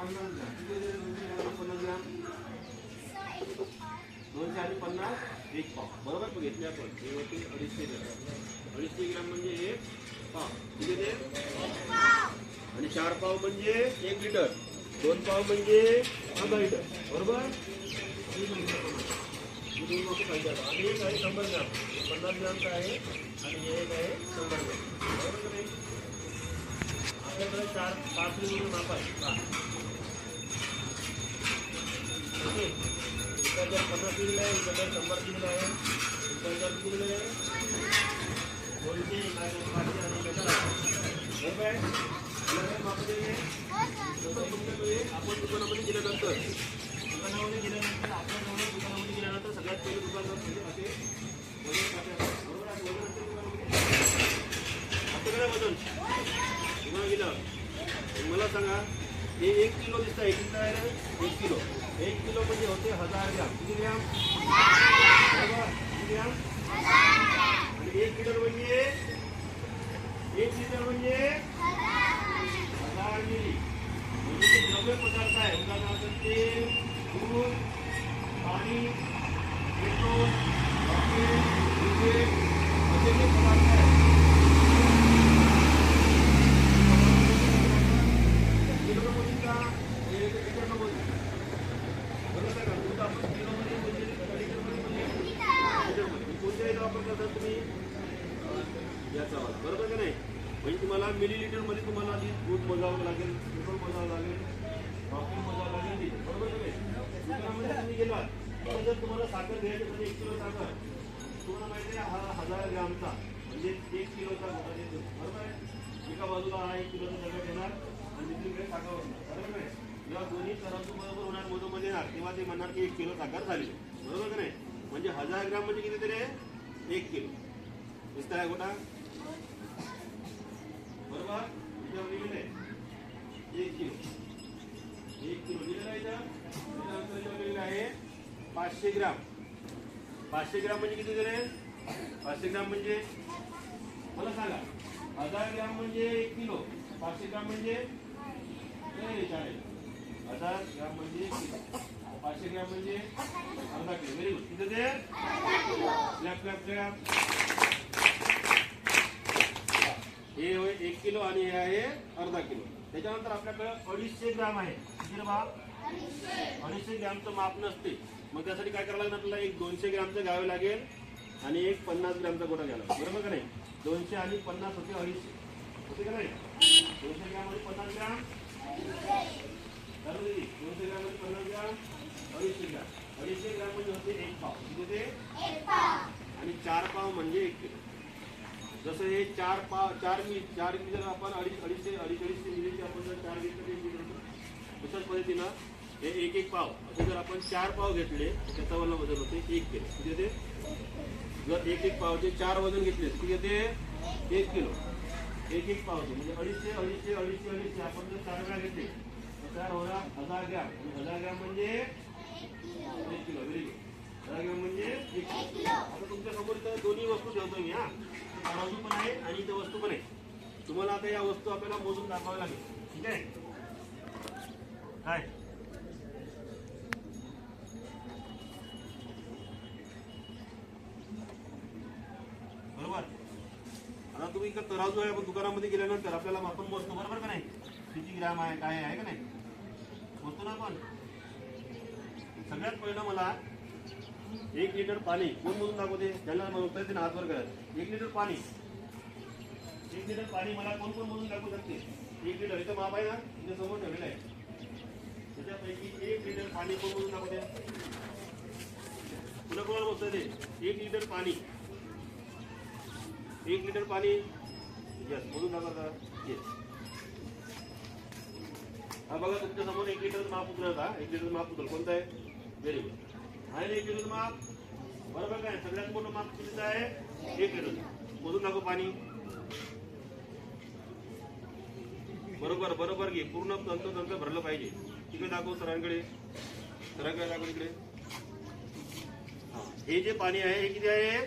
50 ग्राम. किती होते 250 ग्राम? 250 एक पाव. बरोबर घेतले आपण. हे होते 250 ग्राम. 250 ग्राम म्हणजे एक पाव. किती ते? आणि 4 पाव म्हणजे 1 लिटर. 2 पाव म्हणजे अर्धा लिटर. बरोबर. दोन लोक पाहिजे. आणि एक आहे 100 ग्राम. 50 ग्रामचा आहे आणि हे एक आहे 100 ग्राम. बरोबर का नाही? आपल्याकडे 4-5 लिटर माप आहे. ओके. इकडे 50 दिलेलं आहे, इकडे 100 दिलेलं आहे, इकडे दिलेलं आहे 200, काय 500 आणि इकडे बरोबर आहे. माप दिले आपण दुकानामध्ये गेल्यानंतर दुकानामध्ये गेल्यानंतर सगळ्यात पहिले दुकानदार म्हणजे असे बरोबर आहे. आपल्याकडे वजन तुम्हाला गेलं मला सांगा. हे 1 किलो दिसत आहे. किती आहे? 1 किलो. 1 किलो म्हणजे होते 1000 ग्राम. किती ग्राम? बरोबर. किती ग्राम? आणि 1 लिटर म्हणजे 1 लिटर म्हणजे 1000 मिली. म्हणजे ते द्रव्य पदार्थ आहे. उदाहरणार्थ तेल, दूध, पाणी, पेट्रोल, डिझेल असे जे पदार्थ आहेत. तुम्ही याचा बरोबर का नाही? म्हणजे तुम्हाला मिलीलिटर मध्ये तुम्हाला दूध मोजावं लागेल, पेट्रोल मोजावं लागेल, ऑक्सिजन मोजावं लागेल. बरोबर का नाही? दुकानामध्ये तुम्ही गेलात तर जर तुम्हाला साखर घ्यायची म्हणजे 1 किलो साखर तुम्हाला माहिती आहे हा 1000 ग्रामचा म्हणजे 1 किलोचा मोठा देतो. बरोबर आहे. एका बाजूला हा 1 किलोचा दगड येणार आणि दुसरीकडे साखर होणार. बरोबर आहे. जेव्हा दोन्ही तराजू बरोबर होणार मोजूमध्ये येणार तेव्हा ते म्हणणार की 1 किलो साखर झाली. बरोबर का नाही? म्हणजे 1000 ग्राम म्हणजे किती तरी 1 किलो. दिसत आहे गोटा? बरोबर. इथे लिहिलेलं आहे 1 किलो. 1 किलो लिहिलेलं आहे इथं. लिहिलेलं आहे 500 ग्राम. 500 ग्राम म्हणजे किती तरी? 500 ग्राम म्हणजे मला सांगा. 1000 ग्राम म्हणजे 1 किलो. 500 ग्राम म्हणजे 1000 ग्राम म्हणजे 1 किलो. 500 ग्राम म्हणजे अर्धा किलो. Very good. किती ते? Clap clap clap. हे होय 1 किलो आणि हे आहे अर्धा किलो. त्याच्यानंतर आपल्याकडे 250 ग्राम आहे. किती माप? 250 ग्रामचं माप नसते. मग त्यासाठी काय करावं लागेल आपल्याला? एक 200 ग्रामचं घ्यावं लागेल आणि एक 50 ग्रामचा गोटा घ्यावा लागेल. बरोबर का नाही? 200 आणि 50 होते 250. होते का नाही? 200 ग्राम आणि 50 ग्राम. 200 ग्राम आणि 50 ग्राम 250 ग्राम. 250 ग्राम म्हणजे होते 1 पाव. किती ते? 1 पाव. आणि 4 पाव म्हणजे 1 किलो. जसं हे 4 मिली जर आपण 250 मिलीचे आपण जर 4 घेतले तशाच पद्धतीनं हे 1 पाव असे जर आपण 4 पाव घेतले तर त्याचं वजन होते 1 किलो. किती ते? जर 1 पावचे 4 वजन घेतले किती ते? 1 किलो. 1 पावचे म्हणजे 250 आपण जर 4 वेळा घेतले तर 4 होणार 1000 ग्राम. आणि 1000 ग्राम म्हणजे 1 किलो. Very good. 1000 ग्राम म्हणजे 1 किलो. आता तुमच्या समोर इथं दोन्ही वस्तू ठेवतो मी. तराजू पण आहे आणि इथं वस्तू पण आहे. तुम्हाला आता या वस्तू आपल्याला मोजून दाखवाव्या लागेल. ठीक आहे? काय बरोबर. आता तुम्ही इकडे तराजू आहे. आपण दुकानामध्ये गेल्यानंतर आपल्याला आपण मोजतो. बरोबर का नाही? किती ग्राम आहे काय आहे का नाही? मोजतो ना आपण. सगळ्यात पहिलं मला 1 लिटर पाणी कोण मोजून दाखवते? ज्याला मोजता येते ना हातवर करत. 1 लिटर पाणी. 1 लिटर पाणी मला कोण कोण मोजून दाखवू शकते? 1 लिटर इथं माप आहे ना? इथे समोर ठेवलेलं आहे. त्याच्यापैकी 1 लिटर पाणी कोण मोजून दाखवते? तुला कोणाला मोजता येते? 1 लिटर पाणी. 1 लिटर पाणी यस मोजून दाखवता. येस. हा बघा तुमच्या समोर 1 लिटर माप उतरत. 1 लिटर माप उतरल कोणतं आहे? Very good. आहे ना 1 लिटर माप? बरोबर काय? सगळ्यात मोठं माप कितीचं आहे? 1 लिटर. मोजून दाखव पाणी. बरोबर बरोबर घे. पूर्ण तंत्र भरलं पाहिजे. तिकडे दाखव सरांकडे. सरांकडे दाखव इकडे. हे जे पाणी आहे हे किती आहे?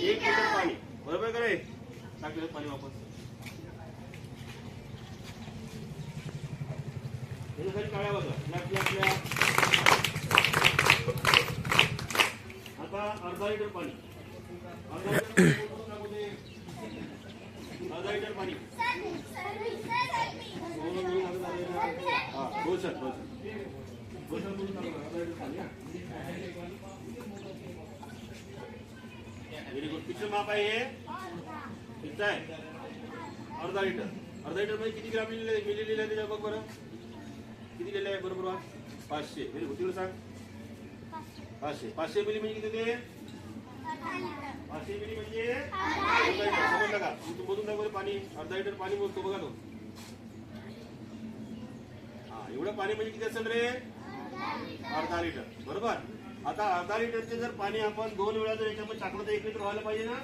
1 लिटर पाणी. बरोबर का रे? टाकलेलं पाणी वापस. खाली काळ्या बघा आपल्या आता अर्धा लिटर पाणी अर्धा लिटर पाणी व्हेरी गुड. किती माप आहे हे? किती आहे? अर्धा लिटर. अर्धा लिटर मध्ये किती ग्राम मिली लिहिलं आहे त्याच्या बघ बरं. किती लिहिलं आहे बरोबर? 500. Very good. तिकडे सांग 500. 500 मिली म्हणजे किती ते? 500 मिली म्हणजे समजलं का? तू बोलून दाखव पाणी. अर्धा लिटर पाणी बोलतो बघा तो. हा एवढं पाणी म्हणजे किती असेल रे? अर्धा लिटर. बरोबर. आता अर्धा लिटरचे जर पाणी आपण 2 वेळा जर याच्यामध्ये टाकलं तर 1 लिटर व्हायला पाहिजे ना?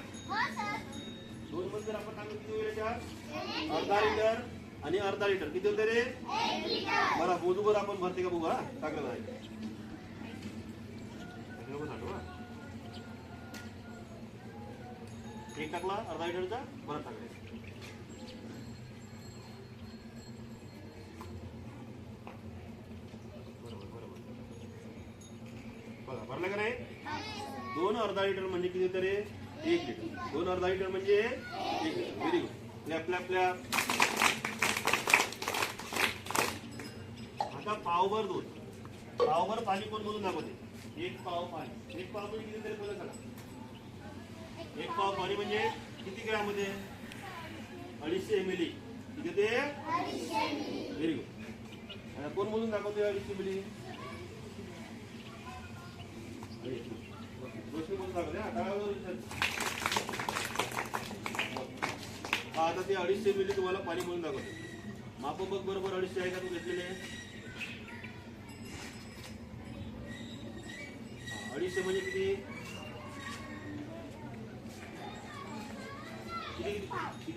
2 मध्ये जर आपण टाकलं किती होईल याच्यात? अर्धा लिटर आणि अर्धा लिटर किती होते रे? 1 लिटर. बरं मोजू बरं आपण भरते का बघू. हा टाकलं नाही एक टाकला अर्धा लिटरचा परत टाकायचा. बघा भरलं का नाही? 2 अर्धा लिटर म्हणजे किती होतं रे? 1 लिटर. 2 अर्धा लिटर म्हणजे 1 लिटर. Very good. आपल्या आता पावभर दूध पावभर पाणी कोण बोलून दाखवते? 1 पाव पाणी. 1 पाव म्हणजे किती तरी बोला सांगा. 1 पाव पाणी म्हणजे किती ग्राम मध्ये? 250 ml. किती ते? 250 ml. Very good. कोण बोलून दाखवते 250 ml? गोष्टी बोलून दाखवते. आता ते 250 ml तुम्हाला पाणी बोलून दाखवते. माप बघ बरोबर 250 आहे का तू घेतलेले? 250 म्हणजे किती?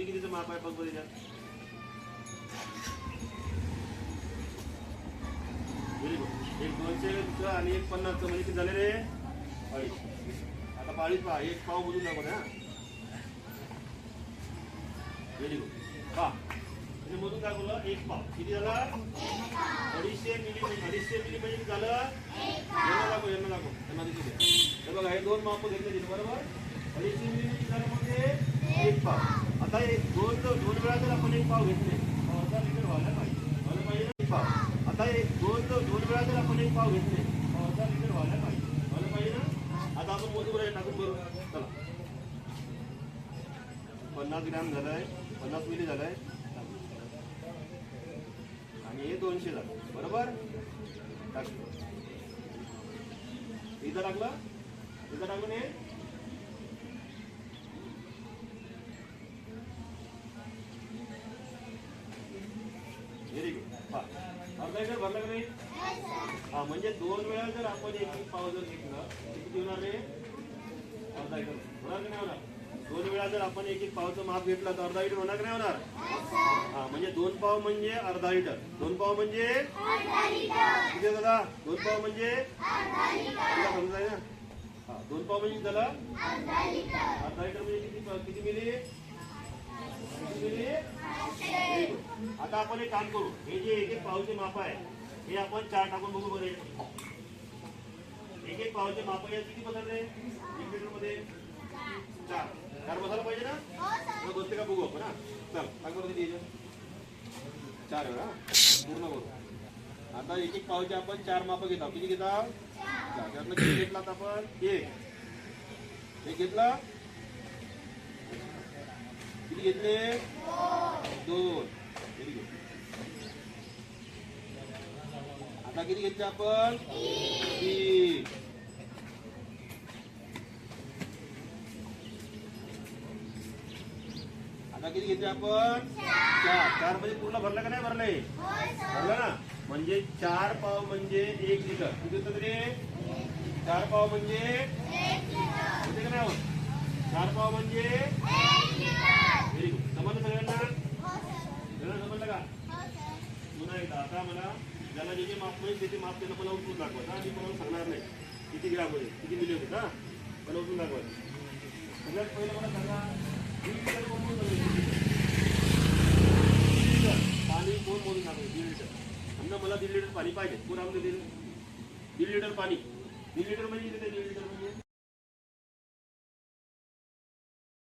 कितीचं माप आहे बघ बरं त्याच्यात. Very good. एक 200 आणि एक 50 म्हणजे किती झाले रे? 250. आता 250 पहा. 1 पाव बोलून दाखवते. हा व्हेरी गुड. पहा म्हणजे मोजून दाखवलं 1 पाव किती झाला? 250 मिली. 250 मिली म्हणजे किती झालं? यांना दाखव त्यांना दिसू दे. हे बघा हे 2 माप घेतले तिथे बरोबर. 250 मिली किती झालं म्हणजे 1 पाव. आता 2 वेळा जर आपण 1 पाव घेतले अर्धा लिटर व्हायला पाहिजे ना 1 पाव. आता 2 वेळा जर आपण 1 पाव घेतले अर्धा लिटर व्हायला पाहिजे ना. आता आपण मोजू बरं टाकून करू. चला 50 ग्रॅम झालाय. 50 मिली झालाय आणि हे 200 झालं बरोबर. टाकलं इथं टाकलं नाही. Very good. अर्धा लिटर भरलं का नाही? हा म्हणजे 2 वेळा जर आपण 1 पाव जर घेतलं किती होणार रे? अर्धा लिटर होणार की नाही होणार? 2 वेळा जर आपण 1 पावचं माप घेतलं तर अर्धा लिटर होणार की नाही होणार? हा म्हणजे 2 पाव म्हणजे अर्धा लिटर. 2 पाव म्हणजे किती दादा? 2 पाव म्हणजे समजाय ना. हा 2 पाव म्हणजे झालं अर्धा लिटर म्हणजे किती मिली? आता आपण एक काम करू. हे जे 1 पावचे माप आहे हे आपण 4 टाकून बघू बरे. 1 पावचे माप आहे किती बदलले? 1 लिटर मध्ये 4 बसायला पाहिजे ना. बसते का बघू आपण. हा चल टाक बरं किती 4 वेळा पूर्ण करू. आता 1 पावचे आपण 4 माप घेतो. किती घेता? 4. त्यातलं किती घेतला आपण? 1 घेतला. किती घेतले? 2. Very good. आता किती घेतले आपण? 3. आता किती घेतले आपण? 4 म्हणजे पूर्ण भरलं का नाही भरलंय? भरलं ना. म्हणजे 4 पाव म्हणजे 1 लिटर. किती होतं रे? 4 पाव म्हणजे 1 लिटर होते का नाही होत? 4 पाव म्हणजे 1 लिटर. Very good. समजलं सगळ्यांना? समजलं का? पुन्हा एकदा आता मला ज्याला जे माप माहिती ते माप त्यांना मला उचलून दाखवायचं. आणि मला सांगणार नाही किती ग्राम होते किती मिली होते. हा मला उचलून दाखवायचं. सगळ्यात पहिलं मला सांगा पाणी कोण मोजून दाखवायचं? 1 लिटर. पुरामधनं मला 1.5 लिटर पाणी पाहिजे. पुरामध्ये 1.5 लिटर पाणी, 1.5 लिटर म्हणजे किती? 1.5 लिटर म्हणजे